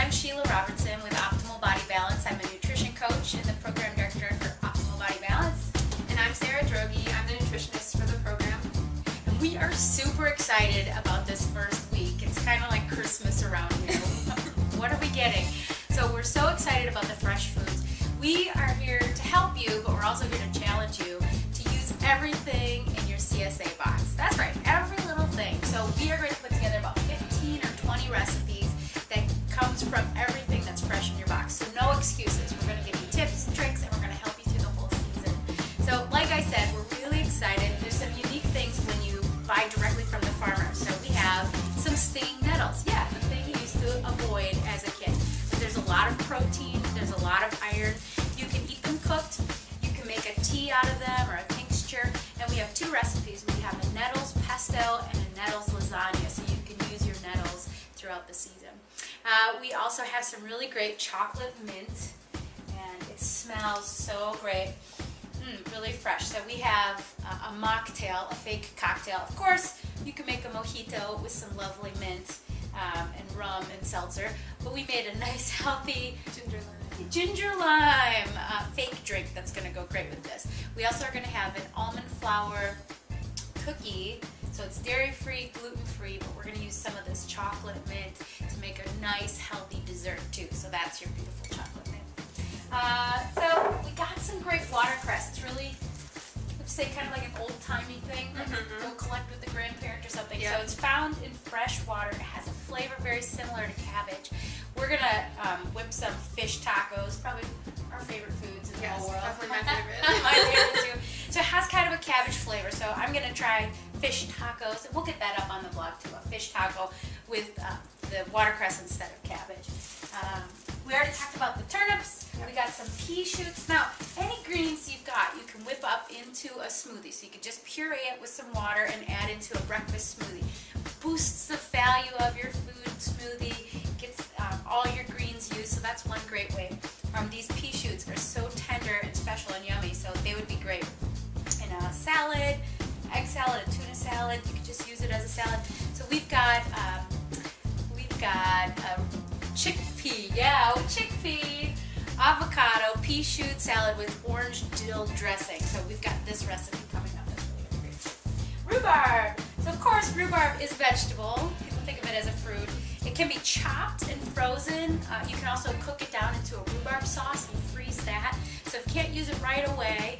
I'm Sheila Robertson with Optimal Body Balance. I'm a nutrition coach and the program director for Optimal Body Balance. And I'm Sarah Droege. I'm the nutritionist for the program. And we are super excited about this first week. It's kind of like Christmas around here. What are we getting? So we're so excited about the fresh foods. We are here to help you, but we're also here to challenge you to use everything in your CSA box. That's right, every little thing. So we are going to put together about 15 or 20 recipes that comes from everything that's fresh in your box. So no excuses. We're going to give you tips, tricks, and we're going to help you through the whole season. So like I said, we're really excited. There's some unique things when you buy directly from the farmer. So we have some stinging nettles. Yeah, the thing you used to avoid as a kid. But there's a lot of protein. There's a lot of iron. You can eat them cooked. You can make a tea out of them or a tincture. And we have two recipes. We have a nettles pesto and a nettles lasagna. So you can use your nettles throughout the season. We also have some really great chocolate mint, and it smells so great, really fresh. So we have a mocktail, a fake cocktail. Of course, you can make a mojito with some lovely mint and rum and seltzer, but we made a nice healthy ginger lime fake drink that's going to go great with this. We also are going to have an almond flour cookie. So it's dairy-free, gluten-free, but we're going to use some of this chocolate mint to make a nice, healthy dessert too. So that's your beautiful chocolate mint. So we got some great watercress. It's really, let's say, kind of like an old-timey thing that you go collect with the grandparent or something. Yeah. So it's found in fresh water. It has a flavor very similar to cabbage. We're going to whip some fish tacos, probably our favorite foods in the whole world. Definitely my favorite. My favorite too. So it has kind of a cabbage flavor. So I'm going to try fish tacos. We'll get that up on the blog too, a fish taco with the watercress instead of cabbage. We already talked about the turnips. We got some pea shoots. Now, any greens you've got, you can whip up into a smoothie. So you could just puree it with some water and add into a breakfast smoothie. Boosts the value of your food smoothie, gets all your greens used, so that's one great way. These pea shoots are so tender and special and yummy, so they would be great in a salad, egg salad, a tuna salad. You could just use it as a salad. So we've got chickpea, chickpea, avocado, pea shoot salad with orange dill dressing. So we've got this recipe coming up that's really great. Rhubarb. So of course rhubarb is a vegetable. People think of it as a fruit. It can be chopped and frozen. You can also cook it down into a rhubarb sauce and freeze that. So if you can't use it right away,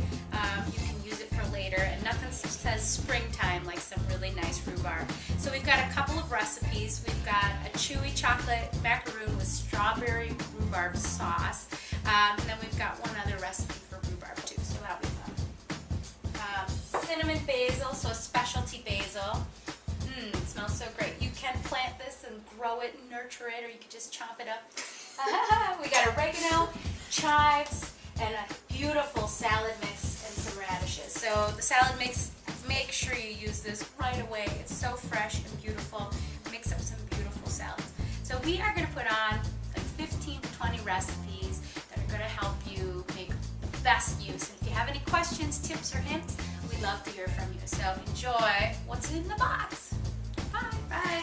you can use it for later. And nothing says springtime like some really nice rhubarb. So we've got a couple of recipes. We've got a chewy chocolate macaroon with strawberry rhubarb sauce. And then we've got one other recipe for rhubarb too, so that'll be fun. Cinnamon basil, so a specialty basil. It smells so great. You can plant this and grow it and nurture it, or you could just chop it up. We got oregano, chives, and a beautiful salad mix and some radishes. So the salad mix, make sure you use this right away. It's so fresh and beautiful. Mix up some beautiful salads. So we are going to put on like 15 to 20 recipes that are going to help you make the best use. And if you have any questions, tips, or hints, we'd love to hear from you. So enjoy what's in the box. Bye. Bye.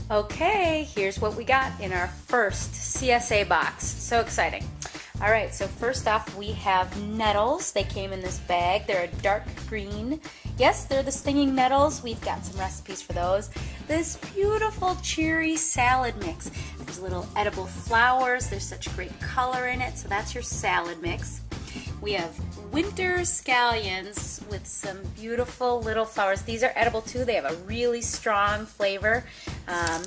Okay, here's what we got in our first CSA box. So exciting. All right, so first off, we have nettles. They came in this bag. They're a dark green. Yes, they're the stinging nettles. We've got some recipes for those. This beautiful cherry salad mix. There's little edible flowers. There's such great color in it. So that's your salad mix. We have winter scallions with some beautiful little flowers. These are edible too. They have a really strong flavor. And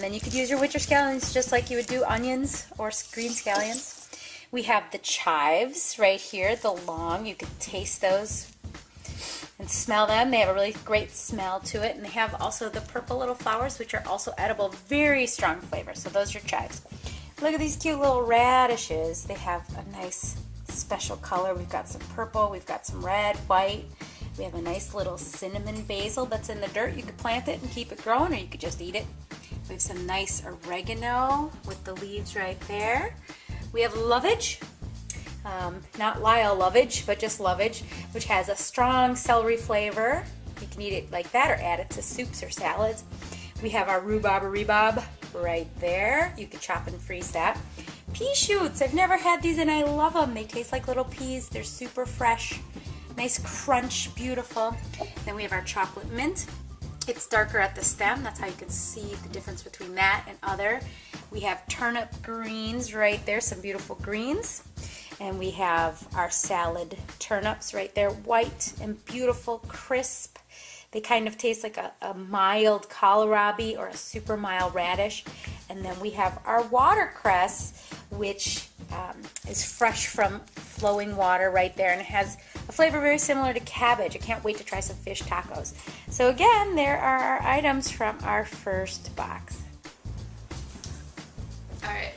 then you could use your winter scallions just like you would do onions or green scallions. We have the chives right here, the long. You could taste those and smell them. They have a really great smell to it. And they have also the purple little flowers, which are also edible. Very strong flavor. So those are chives. Look at these cute little radishes. They have a nice special color. We've got some purple, we've got some red, white. We have a nice little cinnamon basil that's in the dirt. You could plant it and keep it growing, or you could just eat it. We have some nice oregano with the leaves right there. We have lovage, not Lyle lovage, but just lovage, which has a strong celery flavor. You can eat it like that or add it to soups or salads. We have our rhubarb right there. You can chop and freeze that. Pea shoots, I've never had these and I love them. They taste like little peas. They're super fresh. Nice crunch, beautiful. Then we have our chocolate mint. It's darker at the stem. That's how you can see the difference between that and other. We have turnip greens right there, some beautiful greens. And we have our salad turnips right there, white and beautiful, crisp. They kind of taste like a mild kohlrabi or a super mild radish. And then we have our watercress, which is fresh from flowing water right there, and it has a flavor very similar to cabbage. I can't wait to try some fish tacos. So again, there are our items from our first box. Alright,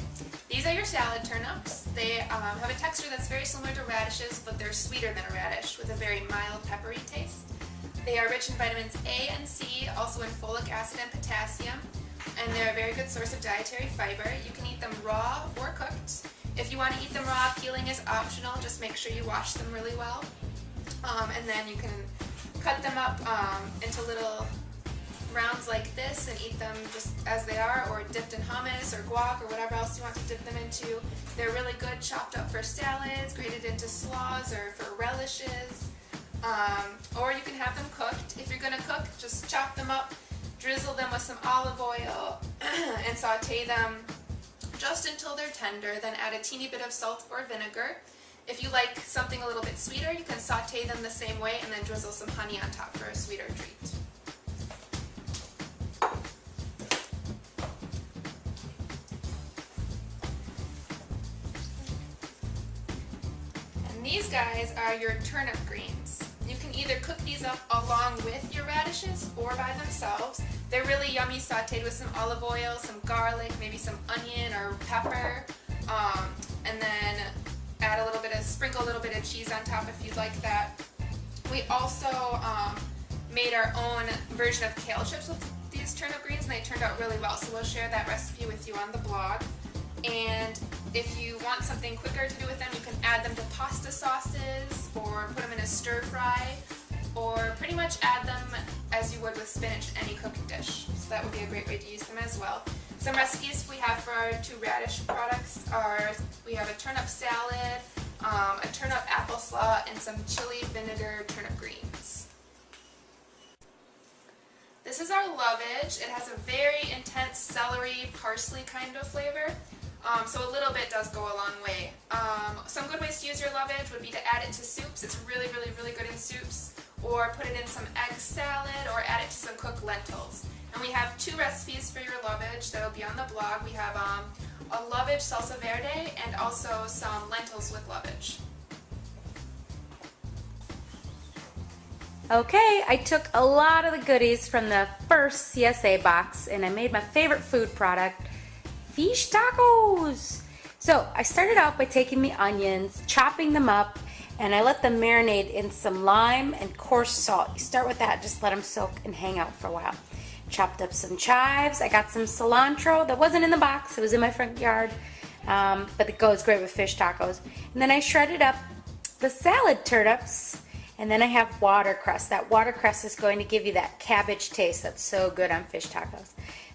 these are your salad turnips. They have a texture that's very similar to radishes, but they're sweeter than a radish with a very mild peppery taste. They are rich in vitamins A and C, also in folic acid and potassium, and they're a very good source of dietary fiber. You can eat them raw or cooked. If you want to eat them raw, peeling is optional. Just make sure you wash them really well. And then you can cut them up into little rounds like this and eat them just as they are, or dipped in hummus or guac or whatever else you want to dip them into. They're really good chopped up for salads, grated into slaws or for relishes. Or you can have them cooked. If you're going to cook, just chop them up, drizzle them with some olive oil, and saute them just until they're tender. Then add a teeny bit of salt or vinegar. If you like something a little bit sweeter, you can saute them the same way and then drizzle some honey on top for a sweeter treat. And these guys are your turnip greens. You can either cook these up along with your radishes or by themselves. They're really yummy, sauteed with some olive oil, some garlic, maybe some onion or pepper, and then sprinkle a little bit of cheese on top if you'd like that. We also made our own version of kale chips with these turnip greens, and they turned out really well, so we'll share that recipe with you on the blog. And if you want something quicker to do with them, you can add them to pasta sauces or put them in a stir fry, or pretty much add them as you would with spinach in any cooked dish. So that would be a great way to use them as well. Some recipes we have for our two radish products are, we have a turnip salad, a turnip apple slaw, and some chili vinegar turnip greens. This is our lovage. It has a very intense celery, parsley kind of flavor. So a little bit does go a long way. Some good ways to use your lovage would be to add it to soups. It's really good in soups. Or put it in some egg salad, or add it to some cooked lentils. And we have two recipes for your lovage that will be on the blog. We have a lovage salsa verde and also some lentils with lovage. Okay, I took a lot of the goodies from the first CSA box and I made my favorite food product, fish tacos. So I started out by taking the onions, chopping them up, and I let them marinate in some lime and coarse salt. You start with that, just let them soak and hang out for a while. Chopped up some chives. I got some cilantro that wasn't in the box, it was in my front yard, but it goes great with fish tacos. And then I shredded up the salad turnips, and then I have watercress. That watercress is going to give you that cabbage taste that's so good on fish tacos.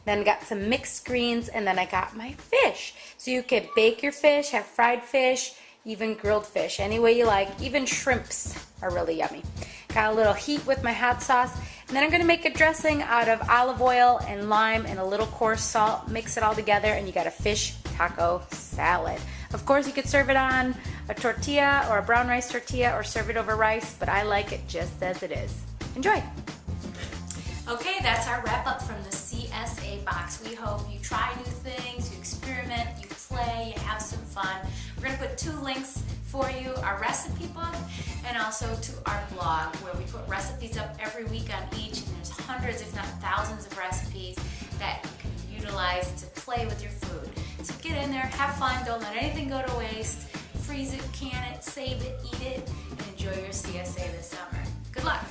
Then got some mixed greens, and then I got my fish. So you could bake your fish, have fried fish, even grilled fish, any way you like. Even shrimps are really yummy. Got a little heat with my hot sauce, and then I'm gonna make a dressing out of olive oil and lime and a little coarse salt. Mix it all together, and you got a fish taco salad. Of course, you could serve it on a tortilla or a brown rice tortilla, or serve it over rice, but I like it just as it is. Enjoy. Okay, that's our wrap up from the CSA box. We hope you try new things, you experiment, you play, you have some fun. We're going to put two links for you, our recipe book and also to our blog, where we put recipes up every week on each, and there's hundreds if not thousands of recipes that you can utilize to play with your food. So get in there, have fun, don't let anything go to waste, freeze it, can it, save it, eat it, and enjoy your CSA this summer. Good luck!